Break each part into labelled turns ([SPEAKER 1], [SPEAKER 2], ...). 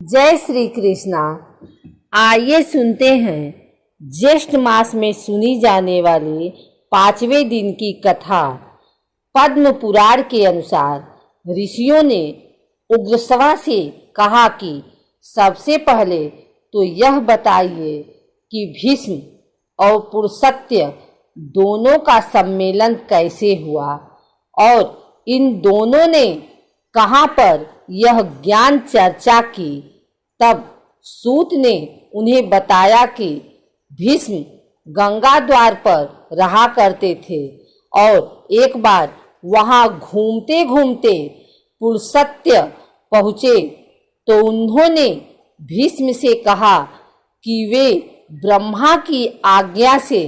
[SPEAKER 1] जय श्री कृष्णा। आइए सुनते हैं ज्येष्ठ मास में सुनी जाने वाली 5वें दिन की कथा। पद्म पुराण के अनुसार ऋषियों ने उग्रश्रवा से कहा कि सबसे पहले तो यह बताइए कि भीष्म और पुरुषत्य दोनों का सम्मेलन कैसे हुआ और इन दोनों ने कहाँ पर यह ज्ञान चर्चा की। तब सूत ने उन्हें बताया कि भीष्म गंगा द्वार पर रहा करते थे और एक बार वहां घूमते घूमते पुरुषत्य पहुँचे तो उन्होंने भीष्म से कहा कि वे ब्रह्मा की आज्ञा से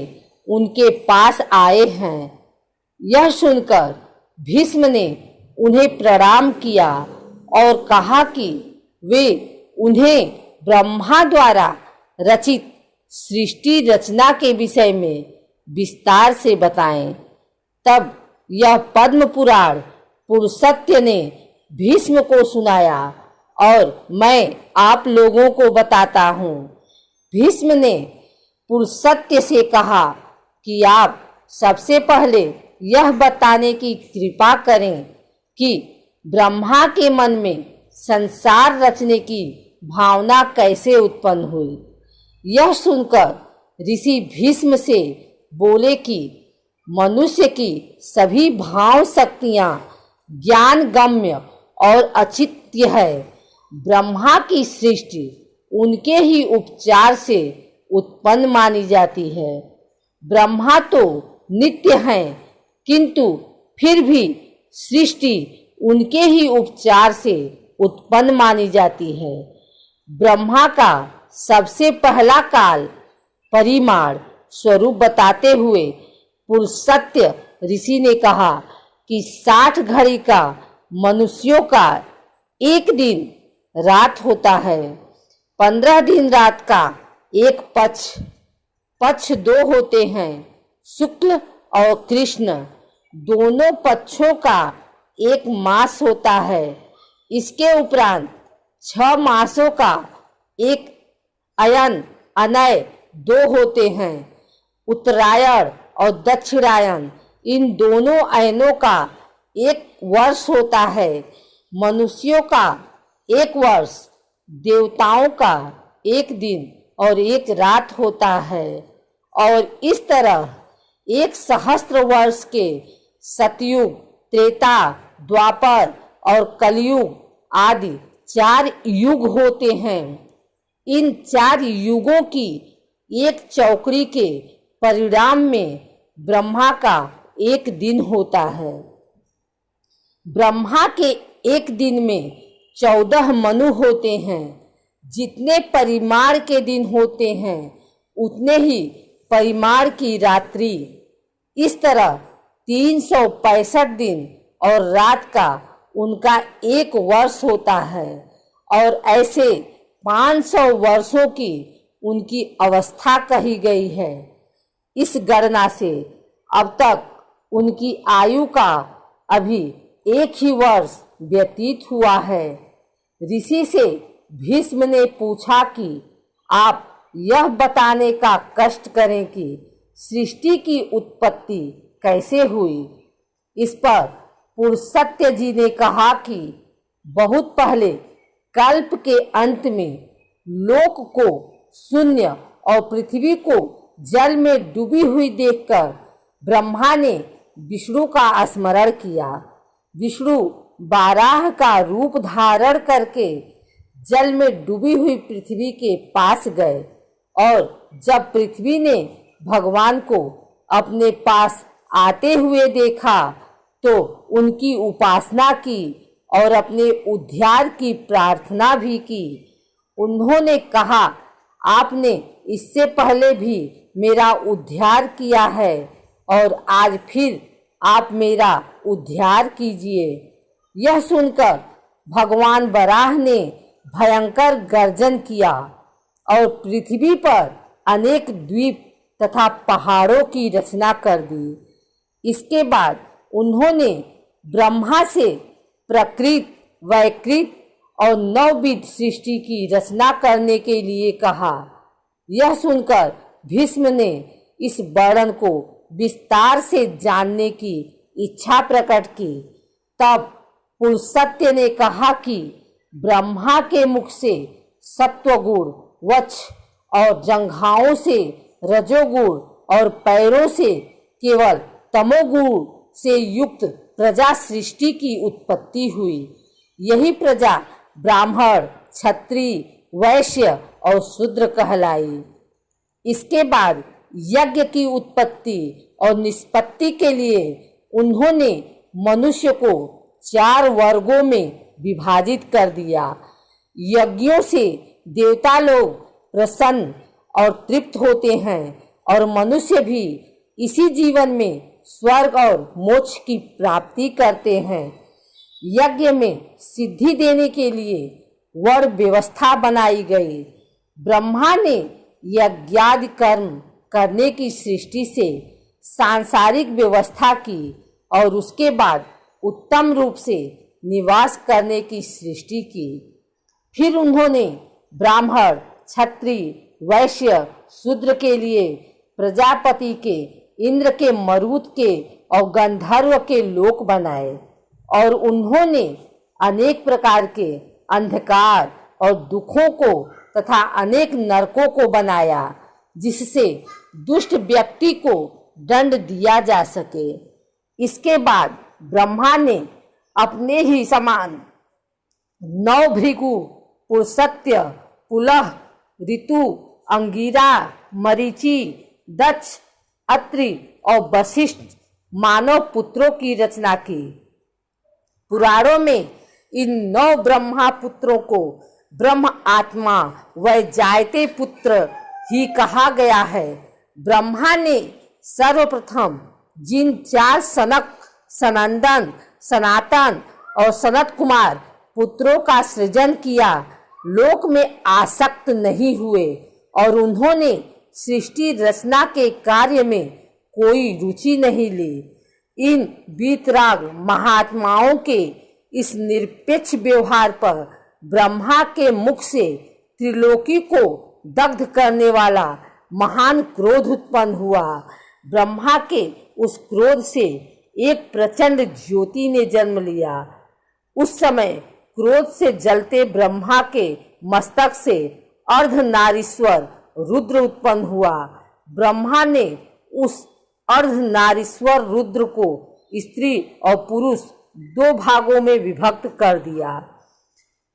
[SPEAKER 1] उनके पास आए हैं। यह सुनकर भीष्म ने उन्हें प्रणाम किया और कहा कि वे उन्हें ब्रह्मा द्वारा रचित सृष्टि रचना के विषय में विस्तार से बताएं। तब यह पद्म पुराण पुरुषत्य ने भीष्म को सुनाया और मैं आप लोगों को बताता हूँ। भीष्म ने पुरुषत्य से कहा कि आप सबसे पहले यह बताने की कृपा करें कि ब्रह्मा के मन में संसार रचने की भावना कैसे उत्पन्न हुई। यह सुनकर ऋषि भीष्म से बोले कि मनुष्य की सभी भाव शक्तियां ज्ञान गम्य और अचित्य है। ब्रह्मा की सृष्टि उनके ही उपचार से उत्पन्न मानी जाती है। ब्रह्मा तो नित्य हैं, किंतु फिर भी सृष्टि उनके ही उपचार से उत्पन्न मानी जाती है। ब्रह्मा का सबसे पहला काल परिमाण स्वरूप बताते हुए पुरुषत्य ऋषि ने कहा कि 60 घड़ी का मनुष्यों का एक दिन रात होता है। 15 दिन रात का एक पक्ष 2 होते हैं। शुक्ल और कृष्ण दोनों पक्षों का एक मास होता है। इसके उपरांत 6 मासों का एक अनय 2 होते हैं। उत्तरायण और दक्षिणायन इन दोनों अयनों का एक वर्ष होता है। मनुष्यों का एक वर्ष, देवताओं का एक दिन और एक रात होता है। और इस तरह 1 सहस्त्र वर्ष के सतयुग, त्रेता, द्वापर और कलयुग आदि 4 युग होते हैं। इन 4 युगों की एक चौकड़ी के परिणाम में ब्रह्मा का एक दिन होता है। ब्रह्मा के एक दिन में 14 मनु होते हैं। जितने परिमाण के दिन होते हैं उतने ही परिमाण की रात्रि। इस तरह 365 दिन और रात का उनका एक वर्ष होता है और ऐसे 500 वर्षों की उनकी अवस्था कही गई है। इस गणना से अब तक उनकी आयु का अभी एक ही वर्ष व्यतीत हुआ है। ऋषि से भीष्म ने पूछा कि आप यह बताने का कष्ट करें कि सृष्टि की उत्पत्ति कैसे हुई। इस पर पुरुषत्य जी ने कहा कि बहुत पहले कल्प के अंत में लोक को शून्य और पृथ्वी को जल में डूबी हुई देखकर ब्रह्मा ने विष्णु का स्मरण किया। विष्णु वाराह का रूप धारण करके जल में डूबी हुई पृथ्वी के पास गए और जब पृथ्वी ने भगवान को अपने पास आते हुए देखा तो उनकी उपासना की और अपने उद्धार की प्रार्थना भी की। उन्होंने कहा, आपने इससे पहले भी मेरा उद्धार किया है और आज फिर आप मेरा उद्धार कीजिए। यह सुनकर भगवान वराह ने भयंकर गर्जन किया और पृथ्वी पर अनेक द्वीप तथा पहाड़ों की रचना कर दी। इसके बाद उन्होंने ब्रह्मा से प्रकृत, वैकृत और नवविध सृष्टि की रचना करने के लिए कहा। यह सुनकर भीष्म ने इस वर्णन को विस्तार से जानने की इच्छा प्रकट की। तब पुलस्त्य ने कहा कि ब्रह्मा के मुख से सत्वगुण वक्ष और जंघाओं से रजोगुण और पैरों से केवल तमोगुण से युक्त प्रजा सृष्टि की उत्पत्ति हुई। यही प्रजा ब्राह्मण, क्षत्रिय, वैश्य और शूद्र कहलाई। इसके बाद यज्ञ की उत्पत्ति और निष्पत्ति के लिए उन्होंने मनुष्य को 4 वर्गों में विभाजित कर दिया। यज्ञों से देवता लोग प्रसन्न और तृप्त होते हैं और मनुष्य भी इसी जीवन में स्वर्ग और मोक्ष की प्राप्ति करते हैं। यज्ञ में सिद्धि देने के लिए वर्ण व्यवस्था बनाई गई। ब्रह्मा ने यज्ञादि कर्म करने की सृष्टि से सांसारिक व्यवस्था की और उसके बाद उत्तम रूप से निवास करने की सृष्टि की। फिर उन्होंने ब्राह्मण, क्षत्रिय, वैश्य, शूद्र के लिए प्रजापति के, इंद्र के, मरुत के और गंधर्व के लोक बनाए और उन्होंने अनेक प्रकार के अंधकार और दुखों को तथा अनेक नरकों को बनाया, जिससे दुष्ट व्यक्ति को दंड दिया जा सके। इसके बाद ब्रह्मा ने अपने ही समान 9 भृगु, पुलस्त्य, पुलह, ऋतु, अंगिरा, मरीचि, दक्ष, अत्रि और वशिष्ठ मानव पुत्रों की रचना की। पुराणों में इन 9 ब्रह्मा पुत्रों को ब्रह्म आत्मा व जायते पुत्र ही कहा गया है। ब्रह्मा ने सर्वप्रथम जिन 4 सनक, सनंदन, सनातन और सनत कुमार पुत्रों का सृजन किया, लोक में आसक्त नहीं हुए और उन्होंने सृष्टि रचना के कार्य में कोई रुचि नहीं ली। इन वीतराग महात्माओं के इस निरपेक्ष व्यवहार पर ब्रह्मा के मुख से त्रिलोकी को दग्ध करने वाला महान क्रोध उत्पन्न हुआ। ब्रह्मा के उस क्रोध से एक प्रचंड ज्योति ने जन्म लिया। उस समय क्रोध से जलते ब्रह्मा के मस्तक से अर्धनारीश्वर रुद्र उत्पन्न हुआ। ब्रह्मा ने उस अर्धनारीश्वर रुद्र को स्त्री और पुरुष 2 भागों में विभक्त कर दिया।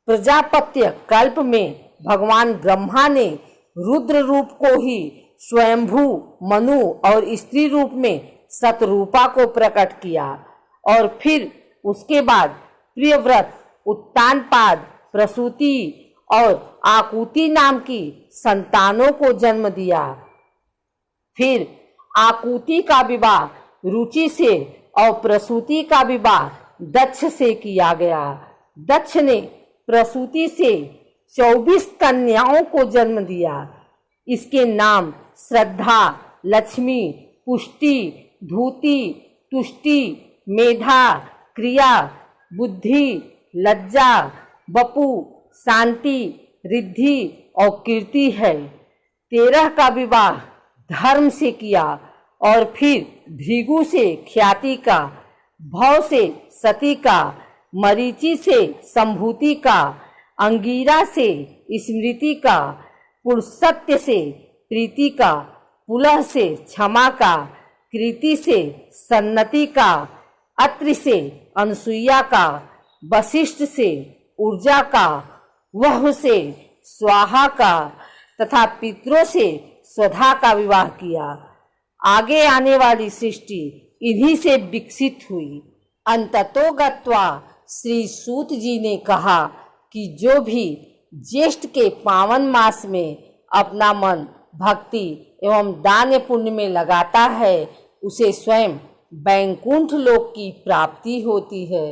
[SPEAKER 1] प्रजापत्य कल्प में भगवान ब्रह्मा ने रुद्र रूप को ही स्वयंभू मनु और स्त्री रूप में सतरूपा को प्रकट किया और फिर उसके बाद प्रियव्रत, उत्तानपाद, प्रसूति और आकुति नाम की संतानों को जन्म दिया। फिर आकुति का विवाह रुचि से और प्रसूति का विवाह दक्ष से किया गया। दक्ष ने प्रसूति से 24 कन्याओं को जन्म दिया। इसके नाम श्रद्धा, लक्ष्मी, पुष्टि, धूति, तुष्टि, मेधा, क्रिया, बुद्धि, लज्जा, वपु, शांति, रिद्धि और कीर्ति है। 13 का विवाह धर्म से किया और फिर भृगु से ख्याति का, भव से सती का, मरीचि से संभूति का, अंगिरा से स्मृति का, पुलस्त्य से प्रीति का, पुलह से क्षमा का, कृति से सन्नति का, अत्रि से अनसुईया का, वशिष्ठ से ऊर्जा का, वह से स्वाहा का तथा पितरों से स्वधा का विवाह किया। आगे आने वाली सृष्टि इन्हीं से विकसित हुई। अंततो गत्वा श्री सूत जी ने कहा कि जो भी ज्येष्ठ के पावन मास में अपना मन भक्ति एवं दान पुण्य में लगाता है, उसे स्वयं वैकुंठ लोक की प्राप्ति होती है।